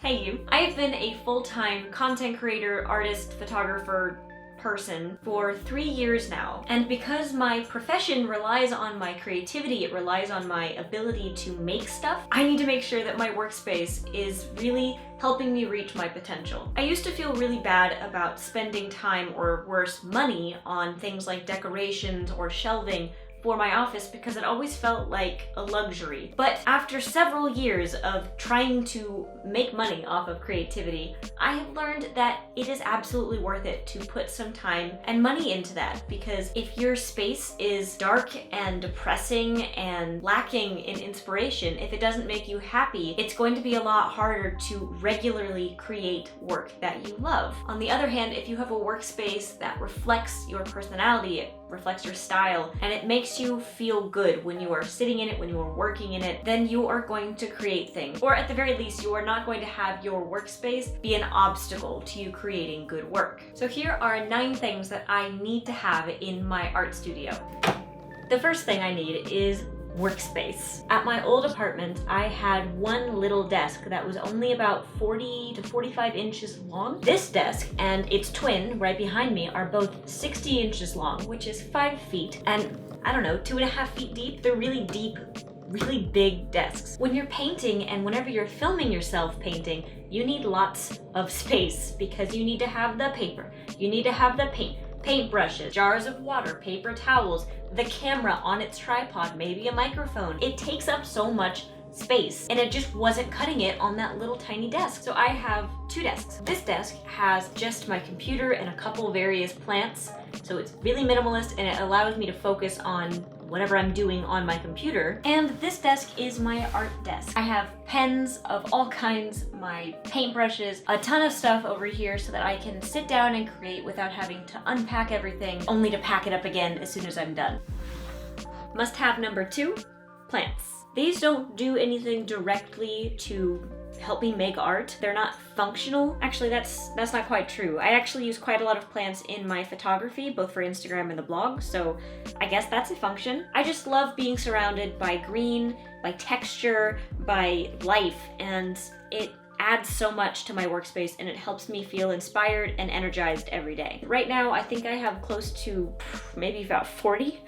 Hey you. I have been a full-time content creator, artist, photographer, person for 3 years now. And because my profession relies on my creativity, it relies on my ability to make stuff, I need to make sure that my workspace is really helping me reach my potential. I used to feel really bad about spending time, or worse, money, on things like decorations or shelving for my office because it always felt like a luxury. But after several years of trying to make money off of creativity, I have learned that it is absolutely worth it to put some time and money into that, because if your space is dark and depressing and lacking in inspiration, if it doesn't make you happy, it's going to be a lot harder to regularly create work that you love. On the other hand, if you have a workspace that reflects your personality, it reflects your style, and it makes you feel good when you are sitting in it, when you are working in it, then you are going to create things. Or at the very least, you are not going to have your workspace be an obstacle to you creating good work. So here are 9 things that I need to have in my art studio. The first thing I need is workspace. At my old apartment, I had one little desk that was only about 40 to 45 inches long. This desk and its twin right behind me are both 60 inches long, which is 5 feet, and I don't know, 2.5 feet deep. They're really deep, really big desks. When you're painting and whenever you're filming yourself painting, you need lots of space because you need to have the paper, you need to have the paint brushes, jars of water, paper towels, the camera on its tripod, maybe a microphone. It takes up so much space, and it just wasn't cutting it on that little tiny desk. So I have 2 desks. This desk has just my computer and a couple various plants, so it's really minimalist and it allows me to focus on whatever I'm doing on my computer. And this desk is my art desk. I have pens of all kinds, my paintbrushes, a ton of stuff over here so that I can sit down and create without having to unpack everything, only to pack it up again as soon as I'm done. Must have number 2, plants. These don't do anything directly to help me make art. They're not functional. Actually, that's not quite true. I actually use quite a lot of plants in my photography, both for Instagram and the blog, so I guess that's a function. I just love being surrounded by green, by texture, by life, and it adds so much to my workspace, and it helps me feel inspired and energized every day. Right now, I think I have close to maybe about 40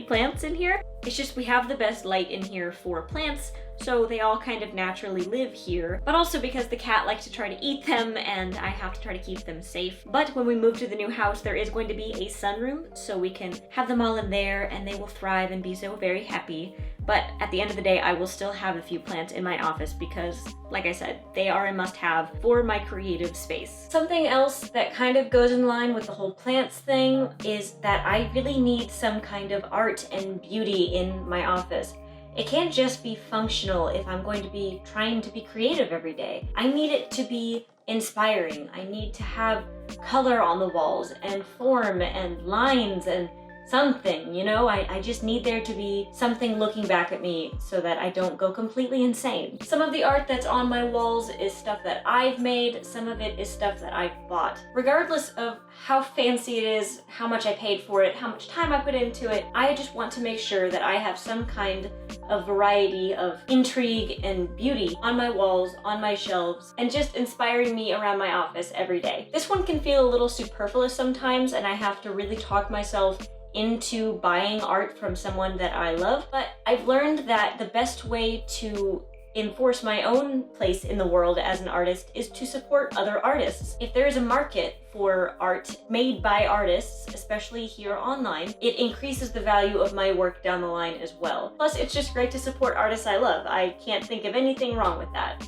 plants in here. It's just we have the best light in here for plants, so they all kind of naturally live here, but also because the cat likes to try to eat them and I have to try to keep them safe. But when we move to the new house, there is going to be a sunroom, so we can have them all in there and they will thrive and be so very happy. But at the end of the day, I will still have a few plants in my office because, like I said, they are a must-have for my creative space. Something else that kind of goes in line with the whole plants thing is that I really need some kind of art and beauty in my office. It can't just be functional if I'm going to be trying to be creative every day. I need it to be inspiring. I need to have color on the walls and form and lines and something, you know? I just need there to be something looking back at me so that I don't go completely insane. Some of the art that's on my walls is stuff that I've made, some of it is stuff that I've bought. Regardless of how fancy it is, how much I paid for it, how much time I put into it, I just want to make sure that I have some kind of variety of intrigue and beauty on my walls, on my shelves, and just inspiring me around my office every day. This one can feel a little superfluous sometimes, and I have to really talk myself into buying art from someone that I love, but I've learned that the best way to enforce my own place in the world as an artist is to support other artists. If there is a market for art made by artists, especially here online, it increases the value of my work down the line as well. Plus, it's just great to support artists I love. I can't think of anything wrong with that.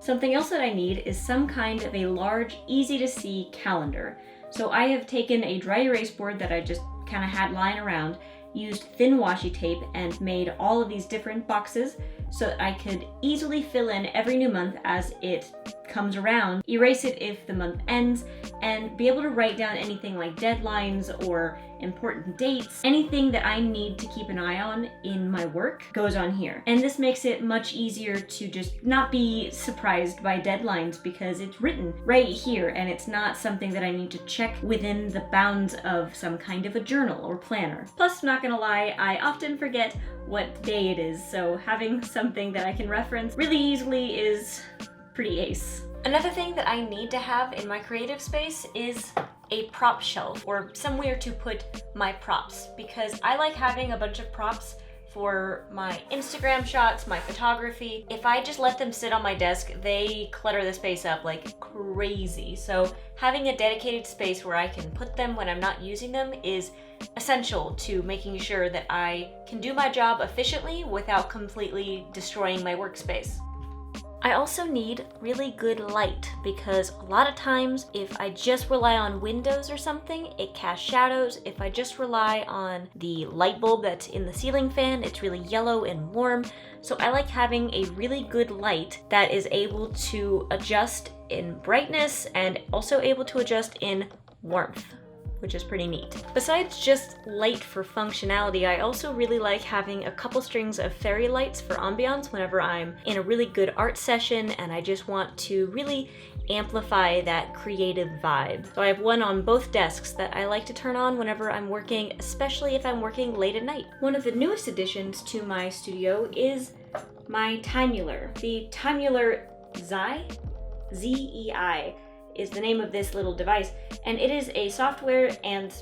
Something else that I need is some kind of a large, easy to see calendar. So I have taken a dry erase board that I just kind of had lying around, used thin washi tape and made all of these different boxes so that I could easily fill in every new month as it comes around, erase it if the month ends, and be able to write down anything like deadlines or important dates. Anything that I need to keep an eye on in my work goes on here. And this makes it much easier to just not be surprised by deadlines because it's written right here and it's not something that I need to check within the bounds of some kind of a journal or planner. Plus, I'm not gonna lie, I often forget what day it is, so having something that I can reference really easily is pretty ace. Another thing that I need to have in my creative space is a prop shelf or somewhere to put my props, because I like having a bunch of props for my Instagram shots, my photography. If I just let them sit on my desk, they clutter the space up like crazy. So having a dedicated space where I can put them when I'm not using them is essential to making sure that I can do my job efficiently without completely destroying my workspace. I also need really good light, because a lot of times if I just rely on windows or something, it casts shadows. If I just rely on the light bulb that's in the ceiling fan, it's really yellow and warm. So I like having a really good light that is able to adjust in brightness and also able to adjust in warmth, which is pretty neat. Besides just light for functionality, I also really like having a couple strings of fairy lights for ambiance whenever I'm in a really good art session and I just want to really amplify that creative vibe. So I have one on both desks that I like to turn on whenever I'm working, especially if I'm working late at night. One of the newest additions to my studio is my Timular. The Timular ZEI is the name of this little device, and it is a software and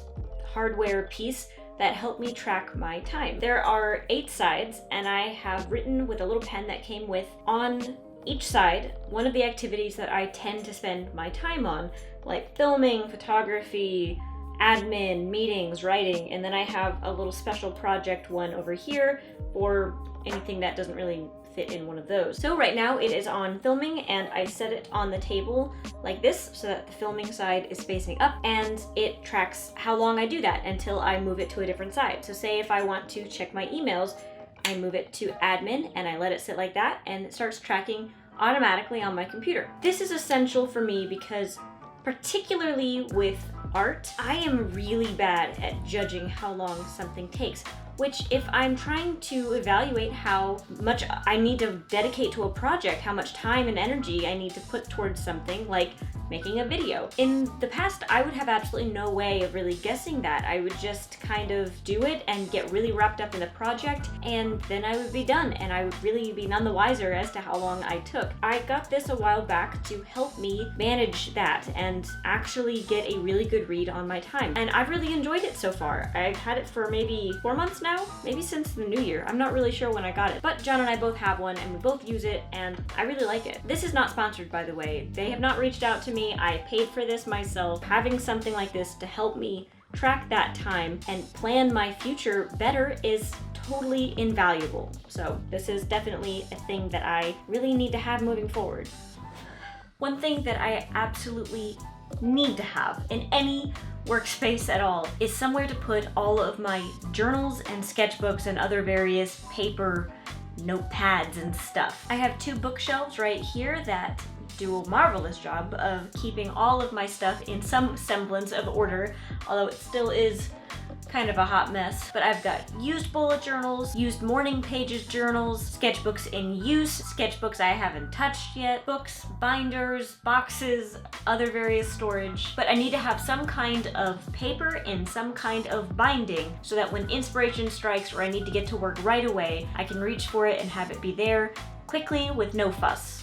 hardware piece that help me track my time. There are 8 sides, and I have written with a little pen that came with on each side one of the activities that I tend to spend my time on, like filming, photography, admin, meetings, writing, and then I have a little special project one over here for anything that doesn't really fit in one of those. So right now it is on filming, and I set it on the table like this so that the filming side is facing up, and it tracks how long I do that until I move it to a different side. So say if I want to check my emails, I move it to admin and I let it sit like that, and it starts tracking automatically on my computer. This is essential for me because, particularly with art, I am really bad at judging how long something takes, which if I'm trying to evaluate how much I need to dedicate to a project, how much time and energy I need to put towards something like making a video. In the past, I would have absolutely no way of really guessing that. I would just kind of do it and get really wrapped up in the project, and then I would be done, and I would really be none the wiser as to how long I took. I got this a while back to help me manage that and actually get a really good read on my time. And I've really enjoyed it so far. I've had it for maybe 4 months now, maybe since the new year. I'm not really sure when I got it, but John and I both have one and we both use it, and I really like it. This is not sponsored, by the way. They have not reached out to me. I paid for this myself. Having something like this to help me track that time and plan my future better is totally invaluable. So this is definitely a thing that I really need to have moving forward. One thing that I absolutely need to have in any workspace at all is somewhere to put all of my journals and sketchbooks and other various paper notepads and stuff. I have 2 bookshelves right here that do a marvelous job of keeping all of my stuff in some semblance of order, although it still is kind of a hot mess. But I've got used bullet journals, used morning pages journals, sketchbooks in use, sketchbooks I haven't touched yet, books, binders, boxes, other various storage. But I need to have some kind of paper in some kind of binding so that when inspiration strikes or I need to get to work right away, I can reach for it and have it be there quickly with no fuss.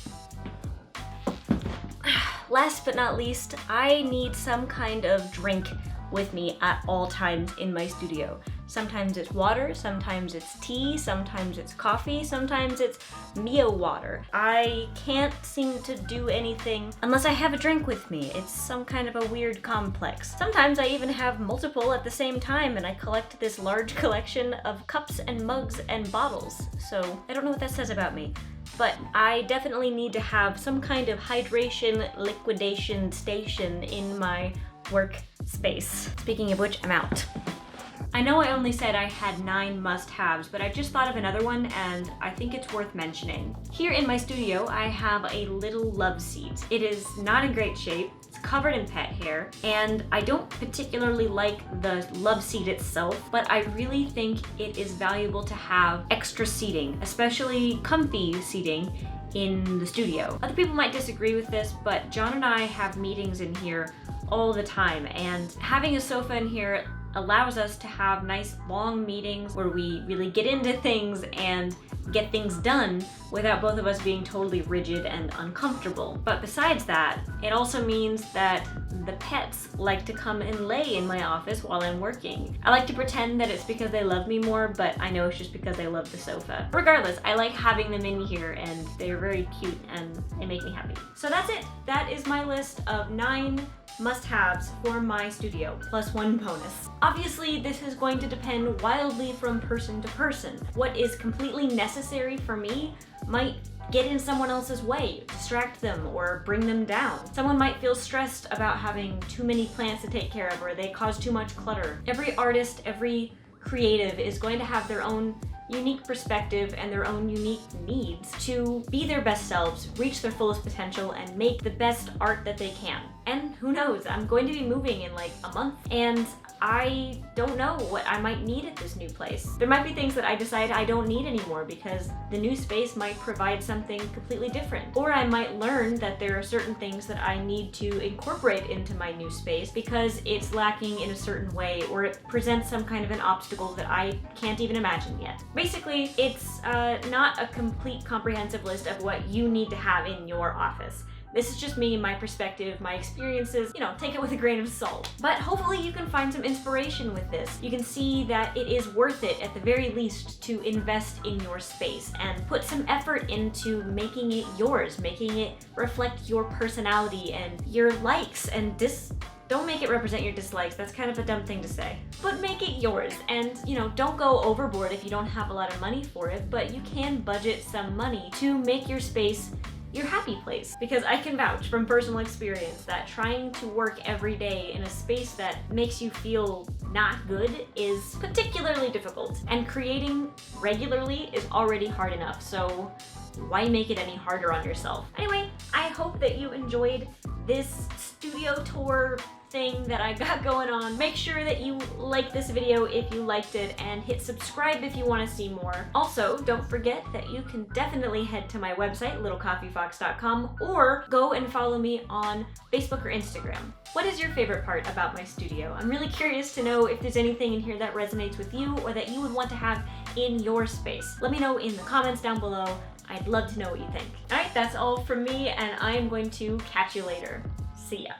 Last but not least, I need some kind of drink with me at all times in my studio. Sometimes it's water, sometimes it's tea, sometimes it's coffee, sometimes it's Mio water. I can't seem to do anything unless I have a drink with me. It's some kind of a weird complex. Sometimes I even have multiple at the same time, and I collect this large collection of cups and mugs and bottles. So I don't know what that says about me. But I definitely need to have some kind of hydration liquidation station in my workspace. Speaking of which, I'm out. I know I only said I had 9 must-haves, but I just thought of another one and I think it's worth mentioning. Here in my studio, I have a little love seat. It is not in great shape. It's covered in pet hair, and I don't particularly like the love seat itself, but I really think it is valuable to have extra seating, especially comfy seating in the studio. Other people might disagree with this, but John and I have meetings in here all the time, and having a sofa in here allows us to have nice long meetings where we really get into things and get things done without both of us being totally rigid and uncomfortable. But besides that, it also means that the pets like to come and lay in my office while I'm working. I like to pretend that it's because they love me more, but I know it's just because they love the sofa. Regardless, I like having them in here and they're very cute and they make me happy. So that's it. That is my list of 9 must-haves for my studio, plus 1 bonus. Obviously, this is going to depend wildly from person to person. What is completely necessary for me might get in someone else's way, distract them, or bring them down. Someone might feel stressed about having too many plants to take care of, or they cause too much clutter. Every artist, every creative is going to have their own unique perspective and their own unique needs to be their best selves, reach their fullest potential, and make the best art that they can. And who knows, I'm going to be moving in like a month, and I don't know what I might need at this new place. There might be things that I decide I don't need anymore because the new space might provide something completely different. Or I might learn that there are certain things that I need to incorporate into my new space because it's lacking in a certain way, or it presents some kind of an obstacle that I can't even imagine yet. Basically, it's not a complete comprehensive list of what you need to have in your office. This is just me, my perspective, my experiences, take it with a grain of salt. But hopefully you can find some inspiration with this. You can see that it is worth it at the very least to invest in your space and put some effort into making it yours, making it reflect your personality and your likes and don't make it represent your dislikes, that's kind of a dumb thing to say. But make it yours, and don't go overboard if you don't have a lot of money for it, but you can budget some money to make your space your happy place. Because I can vouch from personal experience that trying to work every day in a space that makes you feel not good is particularly difficult. And creating regularly is already hard enough, so why make it any harder on yourself? Anyway, I hope that you enjoyed this studio tour thing that I got going on. Make sure that you like this video if you liked it, and hit subscribe if you want to see more. Also, don't forget that you can definitely head to my website, littlecoffeefox.com, or go and follow me on Facebook or Instagram. What is your favorite part about my studio? I'm really curious to know if there's anything in here that resonates with you or that you would want to have in your space. Let me know in the comments down below. I'd love to know what you think. Alright, that's all from me, and I'm going to catch you later. See ya.